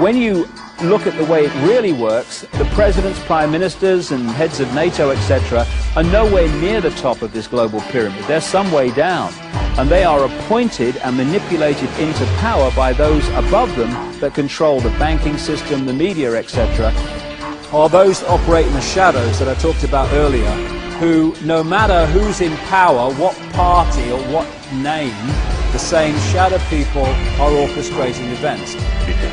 When you look at the way it really works, the presidents, prime ministers, and heads of NATO, etc., are nowhere near the top of this global pyramid. They're some way down. And they are appointed and manipulated into power by those above them that control the banking system, the media, etc., or those that operate in the shadows that I talked about earlier, who, no matter who's in power, what party or what name, the same shadow people are orchestrating events.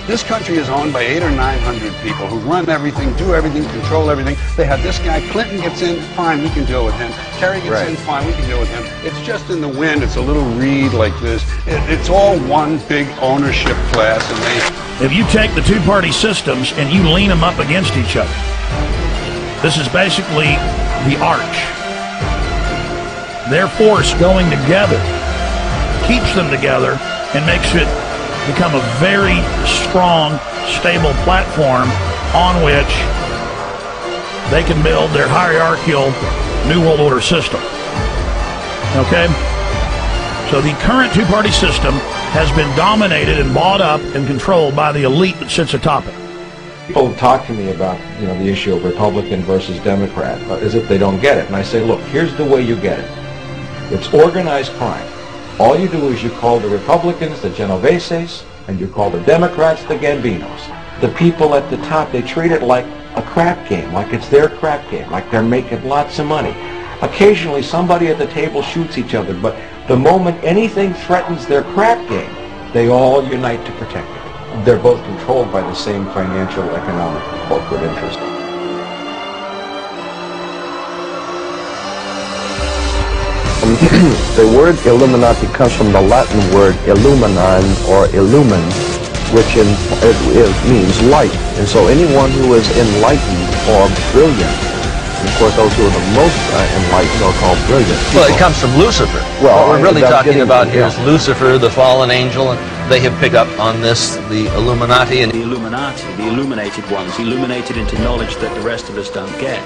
This country is owned by 800 or 900 people who run everything, do everything, control everything. They have this guy, Clinton gets in, fine, we can deal with him. Kerry gets in, fine, we can deal with him. It's just in the wind, it's a little reed like this. It's all one big ownership class, and If you take the two-party systems and you lean them up against each other, this is basically the arch. Their force going together keeps them together and makes it become a very strong, stable platform on which they can build their hierarchical New World Order system. Okay? So the current two-party system has been dominated and bought up and controlled by the elite that sits atop it. People talk to me about, the issue of Republican versus Democrat, as if they don't get it. And I say, look, here's the way you get it. It's organized crime. All you do is you call the Republicans the Genoveses, and you call the Democrats the Gambinos. The people at the top, they treat it like a crap game, like it's their crap game, like they're making lots of money. Occasionally somebody at the table shoots each other, but the moment anything threatens their crap game, they all unite to protect it. They're both controlled by the same financial, economic, corporate interest. The word Illuminati comes from the Latin word illuminan or illumin, which means light. And so anyone who is enlightened or brilliant, and of course those who are the most enlightened are called brilliant people. Well, it comes from Lucifer. Well, what we're really talking about here is Lucifer, the fallen angel, and they have picked up on this, the Illuminati. And the Illuminati, the illuminated ones, illuminated into knowledge that the rest of us don't get.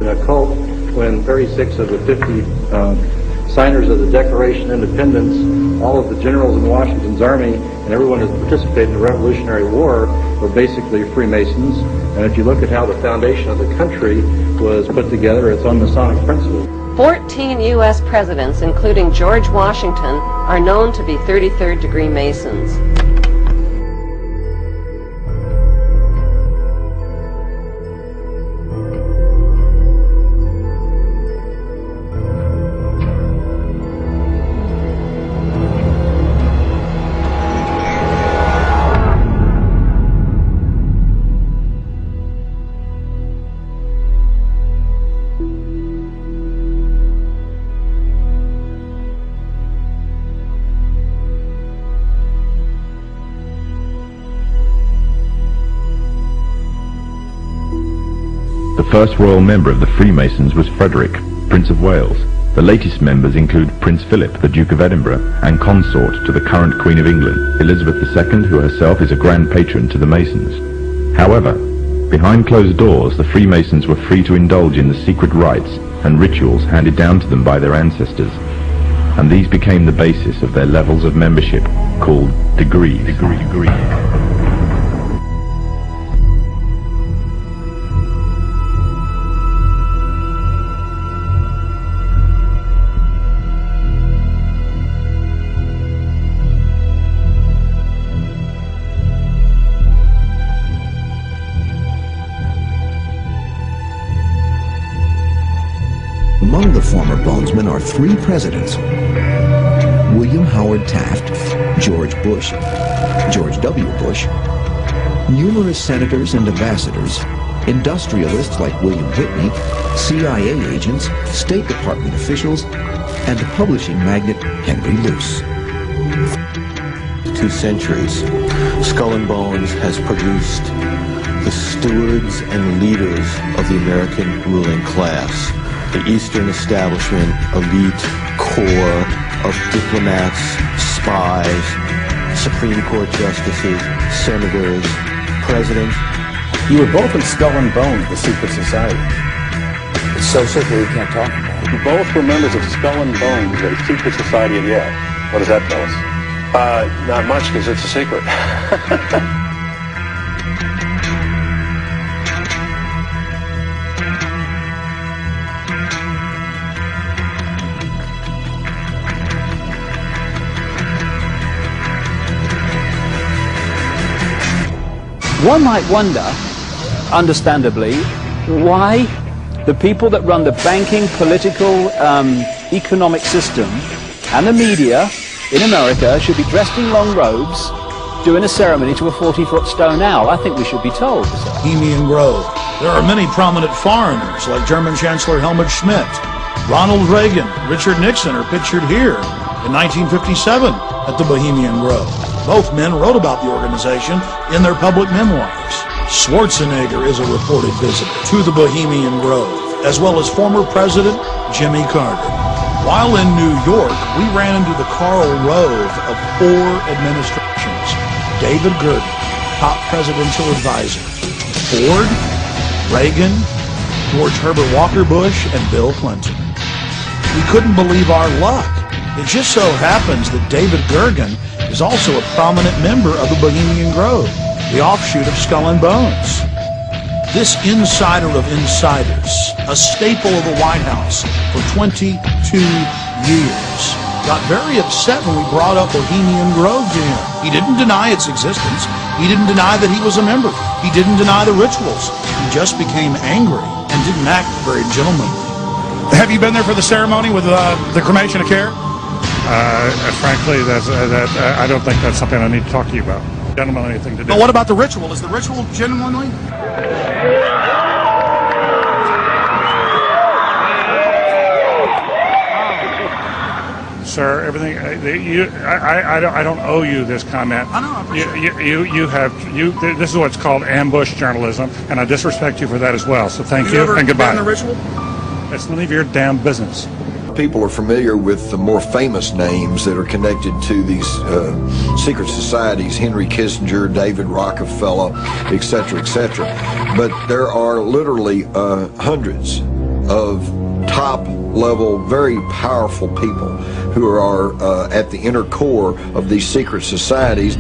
An occult when 36 of the 50 signers of the Declaration of Independence, all of the generals in Washington's army, and everyone who participated in the Revolutionary War were basically Freemasons. And if you look at how the foundation of the country was put together, it's on Masonic principles. 14 U.S. presidents, including George Washington, are known to be 33rd degree Masons. The first royal member of the Freemasons was Frederick, Prince of Wales. The latest members include Prince Philip, the Duke of Edinburgh, and consort to the current Queen of England, Elizabeth II, who herself is a grand patron to the Masons. However, behind closed doors, the Freemasons were free to indulge in the secret rites and rituals handed down to them by their ancestors, and these became the basis of their levels of membership, called degrees. Among the former Bonesmen are three presidents: William Howard Taft, George Bush, George W. Bush, numerous senators and ambassadors, industrialists like William Whitney, CIA agents, State Department officials, and the publishing magnate Henry Luce. 2 centuries, Skull and Bones has produced the stewards and leaders of the American ruling class, the Eastern establishment, elite core of diplomats, spies, Supreme Court justices, senators, presidents. You were both in Skull and Bones, the secret society. It's so secret we can't talk about it. You both were members of Skull and Bones, a secret society at Yale. What does that tell us? Not much, because it's a secret. One might wonder, understandably, why the people that run the banking, political, economic system and the media in America should be dressed in long robes doing a ceremony to a 40-foot stone owl. I think we should be told. Bohemian Grove. There are many prominent foreigners like German Chancellor Helmut Schmidt, Ronald Reagan, Richard Nixon are pictured here in 1957 at the Bohemian Grove. Both men wrote about the organization in their public memoirs. Schwarzenegger is a reported visitor to the Bohemian Grove, as well as former President Jimmy Carter. While in New York, we ran into the Karl Rove of 4 administrations. David Gurdon, top presidential advisor. Ford, Reagan, George Herbert Walker Bush, and Bill Clinton. We couldn't believe our luck. It just so happens that David Gurdon is also a prominent member of the Bohemian Grove, the offshoot of Skull and Bones. This insider of insiders, a staple of the White House for 22 years, got very upset when we brought up Bohemian Grove to him. He didn't deny its existence. He didn't deny that he was a member. He didn't deny the rituals. He just became angry and didn't act very gentlemanly. Have you been there for the ceremony with the cremation of care? Frankly, I don't think that's something I need to talk to you about. Gentlemen, anything to do. But what about the ritual? Is the ritual genuinely? Sir, everything I don't owe you this comment. I know. I appreciate it. This is what's called ambush journalism, and I disrespect you for that as well. So thank you ever and goodbye. Been in a ritual? It's none of your damn business. People are familiar with the more famous names that are connected to these secret societies, Henry Kissinger, David Rockefeller, etc., etc. But there are literally hundreds of top-level, very powerful people who are at the inner core of these secret societies.